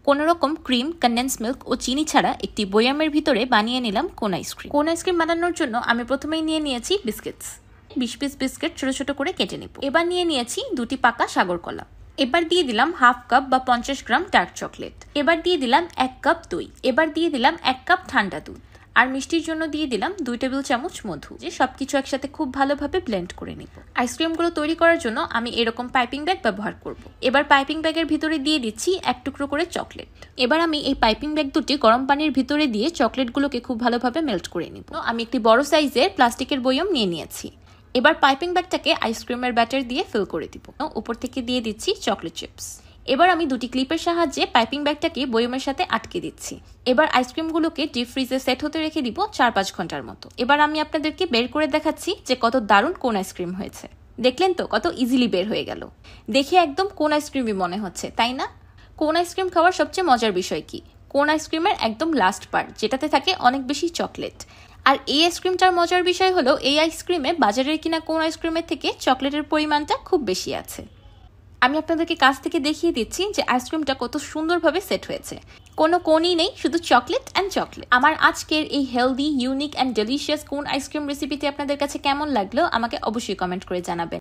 কোনো রকম cream, condense milk ও চিনি ছাড়া একটি বয়ামের ভিতরে বানিয়ে নিলাম কোন আইসক্রিম। কোন আইসক্রিম বানানোর জন্য আমি প্রথমেই নিয়ে নিয়েছি বিস্কিটস। 20 পিস বিস্কিট ছোট ছোট করে কেটে নেব। এবার নিয়ে নিয়েছি 2টি পাকা সাগর কলা। এবার দিয়ে দিলাম হাফ কাপ বা 50 গ্রাম ডার্ক চকলেট। এবার দিয়ে দিলাম 1 কাপ দই। এবার দিয়ে দিলাম 1 কাপ ঠান্ডা দুধ। আর মিষ্টির জন্য দিয়ে দিলাম 2 টেবিল চামচ মধু। যে সবকিছু একসাথে খুব ভালোভাবে ব্লেন্ড করে নিব। আইসক্রিমগুলো তৈরি করার জন্য আমি এরকম পাইপিং ব্যাগ ব্যবহার করব। এবার পাইপিং ব্যাগের ভিতরে দিয়ে দিচ্ছি 1 টুকরো করে চকলেট। এবার আমি এই পাইপিং ব্যাগ দুটি গরম পানির ভিতরে দিয়ে চকলেটগুলোকে খুব ভালোভাবে মেল্ট করে নিব। আমি একটি বড় সাইজের প্লাস্টিকের বয়ম নিয়ে নিয়েছি। এবার পাইপিং ব্যাগটাকে আইসক্রিমের ব্যাটার দিয়ে ফিল করে দিব। উপর থেকে দিয়ে দিচ্ছি চকলেট চিপস। এবার আমি 2টি ক্লিপের সাহায্যে পাইপিং ব্যাগটাকে বয়মের সাথে আটকে দিচ্ছি। এবার আইসক্রিমগুলোকে ডিপ ফ্রিজে সেট হতে রেখে দিব 4-5 ঘন্টার মতো। এবার আমি আপনাদেরকে বের করে দেখাচ্ছি যে কত দারুণ কোন আইসক্রিম হয়েছে। দেখলেন তো কত ইজিলি বের হয়ে গেল। দেখে একদম কোন আইসক্রিমই মনে হচ্ছে, তাই না? কোন আইসক্রিম খাওয়ার সবচেয়ে মজার বিষয় কি? কোন আইসক্রিমের একদম লাস্ট পার্ট, যেটাতে থাকে অনেক বেশি চকলেট। আর এই আইসক্রিমটার মজার বিষয় হলো এই আইসক্রিমে বাজারের কিনা কোন আইসক্রিমের থেকে চকলেটের পরিমাণটা খুব বেশি আছে। আমি আপনাদেরকে কাছ থেকে দেখিয়ে দিচ্ছি যে আইসক্রিমটা কত সুন্দরভাবে সেট হয়েছে। কোনো কোনই নেই, শুধু চকলেট অ্যান্ড চকলেট। আমার আজকের এই হেলদি, ইউনিক অ্যান্ড ডেলিশিয়াস কোন আইসক্রিম রেসিপিটি আপনাদের কাছে কেমন লাগলো আমাকে অবশ্যই কমেন্ট করে জানাবেন।